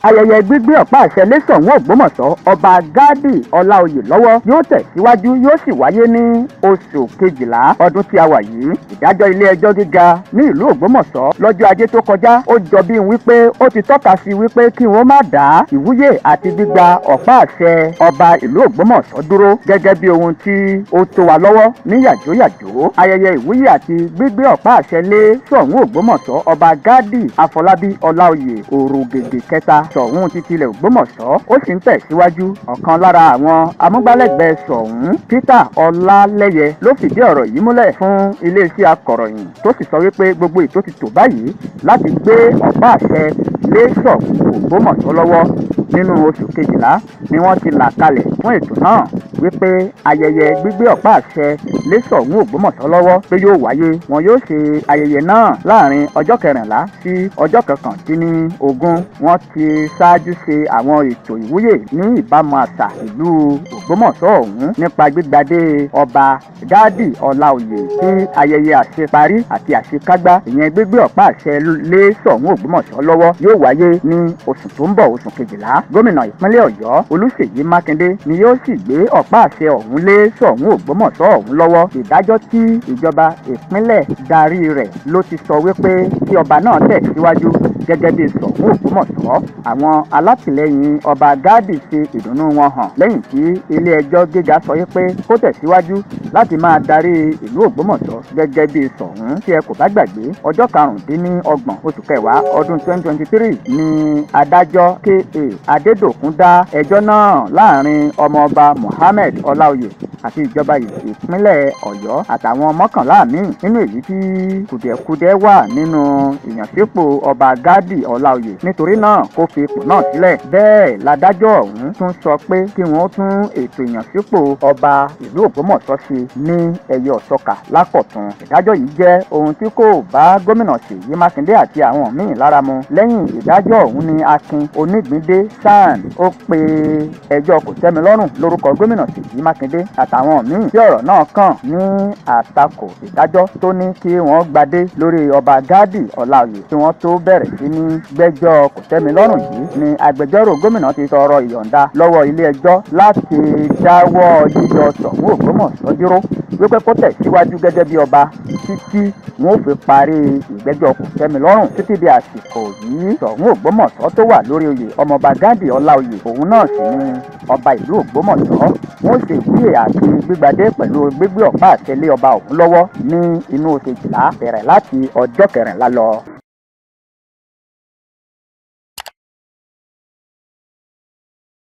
ayẹyẹ gbígbé ọ̀pá àṣẹ lé Soun Ogbomosho ọba Gádì Ọláoyè lọ́wọ́ yóò tẹ̀síwájú yóò sì wáyé ní oṣù kejìlá ọdún tí a wà yìí. Ìdájọ́ ilé ẹjọ́ gíga ní ìlú Ogbomosho lọ́jọ́ ajé tó kọjá ó jọ bí wípé ó ti tọ́ka sí wípé kí wọ́n má dá ìwúyè àti gbígba ọ̀pá àṣẹ ọba ìlú Ogbomosho dúró gẹ́gẹ́ bí ohun tí ó tó wa lọ́wọ́ ní yàjóyàjó. Ayẹyẹ ìwúyè àti gbígbé ọ̀pá àṣẹ lé Soun Ogbomosho ọba Gádì Afọlábí Ọláoyè òrògèdè kẹta Soun ti tilẹ̀ Ògbómọ̀ṣọ́ ó sì ń tẹ̀síwájú. Ọ̀kan lára àwọn amúgbálẹ́gbẹ̀ẹ́ Soun Peter Ọlálẹ́yẹ ló fìdí ọ̀rọ̀ yìí múlẹ̀ fún iléeṣẹ́ akọ̀ròyìn tó sì sọ wípé gbogbo ètò ti tò báyìí láti gbé ọ̀pá àṣẹ lé Soun Ògbómọ̀ṣọ́ lọ́wọ́. Nínú oṣù kejìlá ni wọ́n ti là kalẹ̀ fún ètò náà wípé ayẹyẹ gbígbé ọ̀pá àṣẹ lé Soun Ògbómọ̀ṣọ́ lọ́wọ́ pé yóò wáyé. Wọn yóò ṣe ayẹyẹ náà láàrin ọjọ́ 14 sí ọjọ́ 19. Wọ́n ti ṣáájú ṣe àwọn ètò ìwúyè ní ìbámu àṣà ìlú Ògbómọ̀ṣọ́ ọ̀hún nípa gbígbadé ọba Gádì Ọláoyè tí ayẹyẹ àṣeparí àti àṣekágbá ìyẹn gbígbé ọ̀pá àṣẹ lé Soun Ògbómọ̀ṣọ́ lọ́wọ́ yóò wáyé ní oṣù tó ń bọ̀, oṣù kejìlá. Gómìnà ìpínlẹ̀ Ọ̀yọ́ Olúṣèyí Mákindé ni yóò sì gbé ọ̀pá àṣẹ ọ̀hún lé Soun Ògbómọ̀ṣọ́ ọ̀hún lọ́wọ́. Ìdájọ́ tí ìjọba ìpínlẹ̀ darí rẹ̀ ló ti sọ wípé kí ọba náà tẹ̀síwájú gẹ́gẹ́ bí Soun Ògbómọ̀ṣọ́. Àwọn alátìlẹyìn ọba Gádì ṣe ìdùnnú wọn hàn lẹ́yìn tí ilé ẹjọ́ gíga sọ wípé kó tẹ̀síwájú láti máa darí ìlú Ògbómọ̀ṣọ́ gẹ́gẹ́ bí Soun. Tí ẹ kò bá gbàgbé, ọjọ́ 25 oṣù kẹwàá ọdún 2023 ni adájọ́ K.A. Adédòkun dá ẹjọ́ náà láàrin ọmọọba Mohammed Ọláoyè àti ìjọba ìpínlẹ̀ Ọ̀yọ́ àtàwọn 11 míì nínú èyí tí kùdìẹ̀kudiẹ wà nínú ìyànsípò ọba Gádì Ọláoyè. Nítorí náà kó fi ipò náà sílẹ̀. Bẹ́ẹ̀ ládájọ́ ọ̀hún tún sọ pé kí wọ́n tún ètò ìyànsípò ọba ìlú Ògbómọ̀ṣọ́ ṣe ní ẹyẹ ọ̀ṣọ́kà lákọ̀tun. Ìdájọ́ yìí jẹ́ ohun tí kò bá gómìnà Ṣèyí Mákindé àti àwọn míì lára mu. Lẹ́yìn ìdájọ́ ọ̀hún ni Akin Onígbìndé Soun ó pe ẹjọ́ kòtẹ́milọ́rùn lórúkọ gómìnà Ṣèyí Mákindé àtàwọn míì tí ọ̀rọ̀ náà kàn ní àtakò ìdájọ́ tó ní kí wọ́n gbadé lórí ọba Gádì Ọláoyè tí wọ́n tó bẹ̀rẹ̀ sí ní gbẹ́jọ́ kòtẹ́milọ́rùn yìí ni agbẹjọ́rò gómìnà ti tọrọ ìyọ̀ǹda lọ́wọ́ ilé ẹjọ́ láti dáwọ́ yíyọ Soun Ògbómọ̀ṣọ́ dúró wípé kó tẹ̀síwájú gẹ́gẹ́ bí ọba títí wọn ò fi parí ìgbẹ́jọ́ kòtẹ́milọ́rùn. Títí di àsìkò yìí Soun Ògbómọ̀ṣọ́ tó wà lórí oyè ọmọọba Gádì Ọláoyè òun náà sì ni ọba ìlú Ògbómọ̀ṣọ́. Wọ́n ṣe ìwúyè àti gbígbadé pẹ̀lú gbígbé ọ̀pá àṣẹ lé ọba ọ̀hún lọ́wọ́ ní inú oṣù kejìlá bẹ̀rẹ̀ láti ọjọ́ 14 lọ.